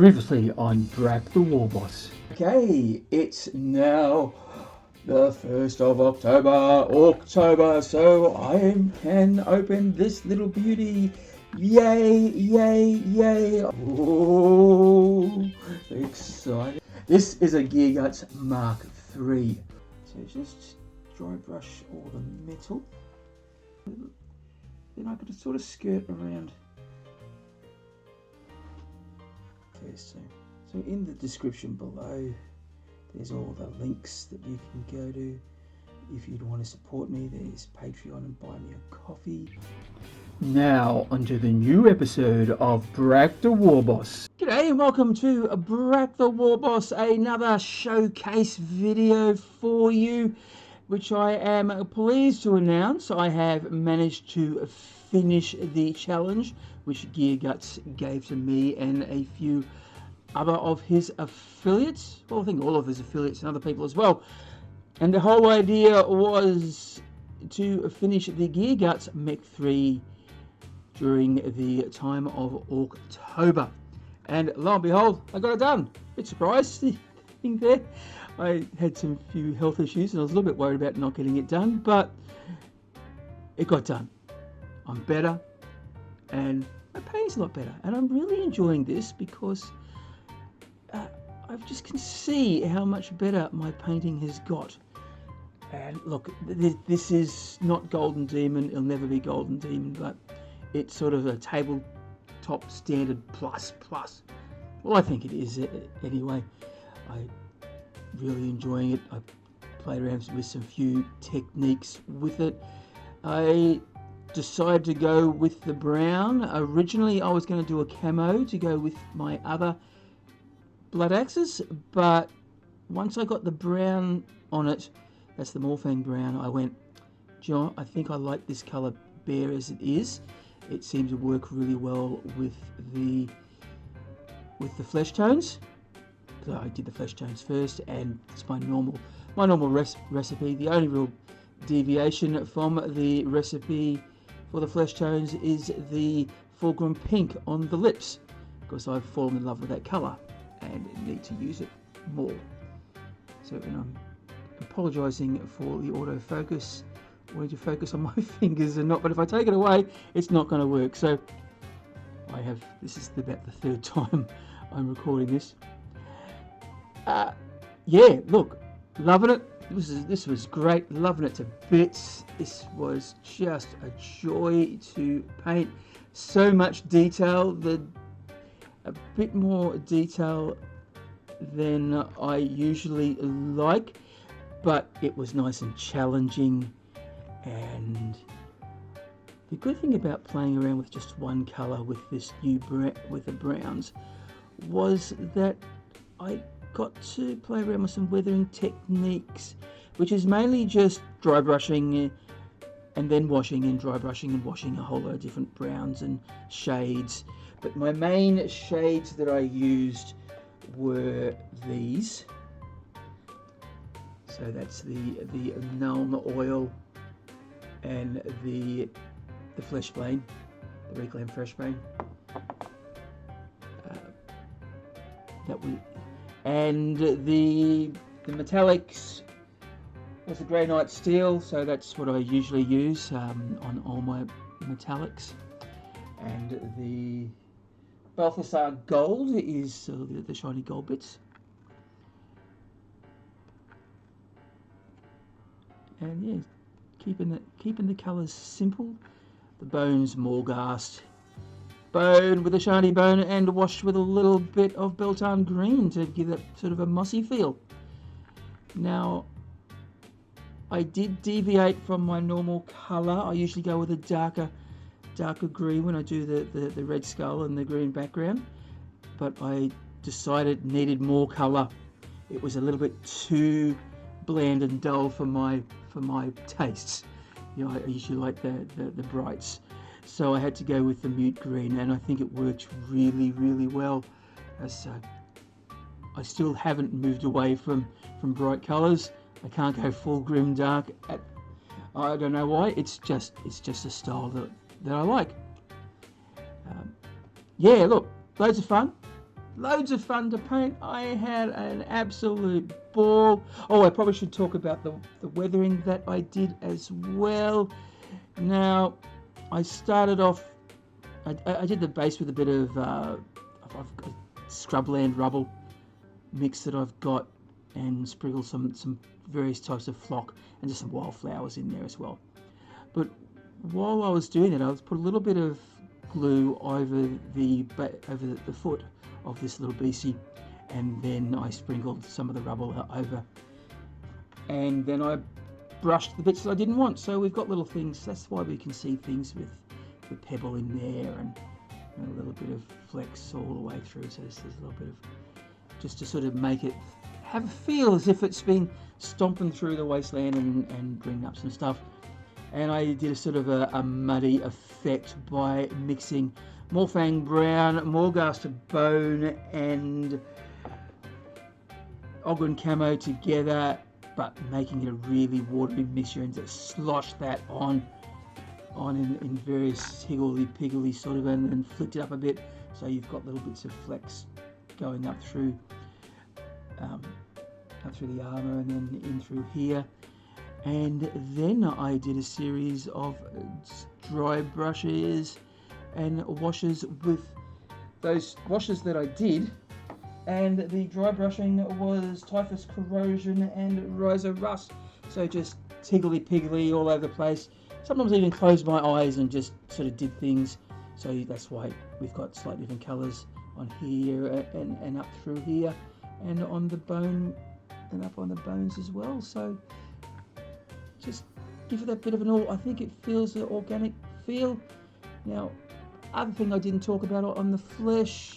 Previously on Brak Da Warboss. Okay, it's now the 1st of October, Orktober, so I can open this little beauty. Yay, yay, yay. Oh, excited. This is a Gearguts Mark 3. So just dry brush all the metal. Then I could sort of skirt around. Okay, so in the description below, there's all the links that you can go to. If you'd want to support me, there's Patreon and Buy Me a Coffee. Now, onto the new episode of Brak Da Warboss. G'day and welcome to Brak Da Warboss, another showcase video for you, which I am pleased to announce I have managed to finish the challenge, which Gearguts gave to me and a few other of his affiliates. Well, I think all of his affiliates and other people as well. And the whole idea was to finish the Gearguts Mech 3 during the time of Orktober. And lo and behold, I got it done. Bit surprised there. I had some few health issues and I was a little bit worried about not getting it done, but it got done. I'm better and my painting's a lot better, and I'm really enjoying this because I just can see how much better my painting has got. And look, this is not Golden Demon, it'll never be Golden Demon, but it's sort of a tabletop standard plus. Well, I think it is anyway. I'm really enjoying it. I played around with some few techniques with it. I decided to go with the brown. Originally I was going to do a camo to go with my other blood axes, but once I got the brown on it, that's the Morphang brown, I went, John, I think I like this colour bare as it is. It seems to work really well with the flesh tones. So I did the flesh tones first, and it's my normal recipe. The only real deviation from the recipe for the flesh tones is the fulgrim pink on the lips, because I've fallen in love with that colour and need to use it more. So, and I'm apologising for the autofocus. I wanted to focus on my fingers and not, but if I take it away, it's not going to work. So this is about the third time I'm recording this. Yeah, look, loving it. This was great, loving it to bits. This was just a joy to paint. So much detail, a bit more detail than I usually like, but it was nice and challenging. And the good thing about playing around with just one colour with this new with the browns was that I got to play around with some weathering techniques, which is mainly just dry brushing and then washing and dry brushing and washing a whole lot of different browns and shades. But my main shades that I used were these. So that's the Nuln Oil and the Flesh Bane, the Reclaimed Fresh Bane. And the metallics was the Grey Knight Steel, so that's what I usually use on all my metallics. And the Balthasar Gold is the shiny gold bits. And yeah, keeping the colours simple. The bone's Morghast bone with a shiny bone and washed with a little bit of Beltane green to give that sort of a mossy feel. Now, I did deviate from my normal colour. I usually go with a darker green when I do the red skull and the green background, but I decided needed more colour. It was a little bit too bland and dull for my tastes. You know, I usually like the brights. So I had to go with the mute green, and I think it works really well. So I still haven't moved away from bright colours. I can't go full grim dark. I don't know why. It's just a style that I like. Yeah, look, loads of fun. loads of fun to paint. I had an absolute ball. Oh, I probably should talk about the weathering that I did as well. Now, I started off, I did the base with a bit of I've got scrubland rubble mix that I've got, and sprinkled some various types of flock and just some wildflowers in there as well. But while I was doing it, I was put a little bit of glue over the foot of this little beastie, and then I sprinkled some of the rubble over, and then I brushed the bits that I didn't want. So we've got little things. That's why we can see things with the pebble in there, and a little bit of flex all the way through. So there's a little bit of, just to sort of make it have a feel as if it's been stomping through the wasteland and bringing up some stuff. And I did a sort of a muddy effect by mixing Morfang Brown, Morghast Bone and Ogren Camo together, but making it a really watery mixture, and just slosh that on in various higgledy-piggledy sort of, and flicked it up a bit, so you've got little bits of flex going up through the armour and then in through here. And then I did a series of dry brushes and washes with those washes that I did, and the dry brushing was Typhus Corrosion and Riser Rust, so just higgledy-piggledy all over the place. Sometimes I even closed my eyes and just sort of did things, so that's why we've got slightly different colours on here and up through here, and on the bone and up on the bones as well. So just give it that bit of an I think it feels an organic feel. Now, other thing I didn't talk about on the flesh,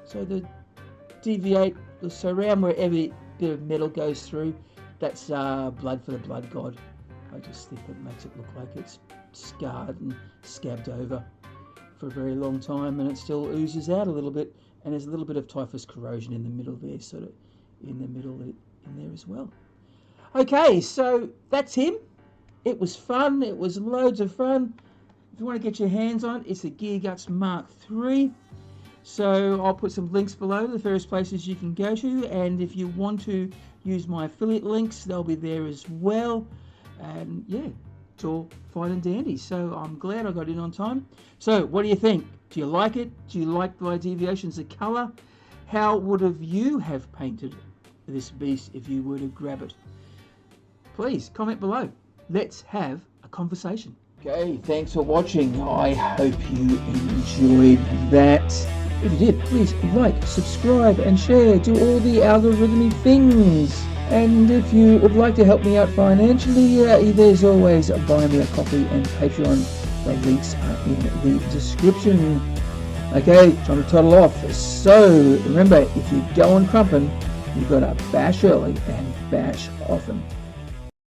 so the deviate, so around where every bit of metal goes through, that's blood for the blood god. I just think it makes it look like it's scarred and scabbed over for a very long time, and it still oozes out a little bit, and there's a little bit of Typhus Corrosion in the middle there, sort of in the middle in there as well. Okay, so that's him. It was fun. It was loads of fun. If you want to get your hands on it, it's the Gearguts Mark III. So I'll put some links below to the various places you can go to, and if you want to use my affiliate links, they'll be there as well. And yeah, it's all fine and dandy. So I'm glad I got in on time. So what do you think? Do you like it? Do you like my deviations of colour? How would you have painted this beast if you were to grab it? Please comment below. Let's have a conversation. Okay, thanks for watching. I hope you enjoyed that. If you did, please like, subscribe and share. Do all the algorithmic things. And if you would like to help me out financially, there's always Buy Me a Coffee and Patreon. The links are in the description. Okay, time to toddle off. So remember, if you go on crumpin', you've got to bash early and bash often.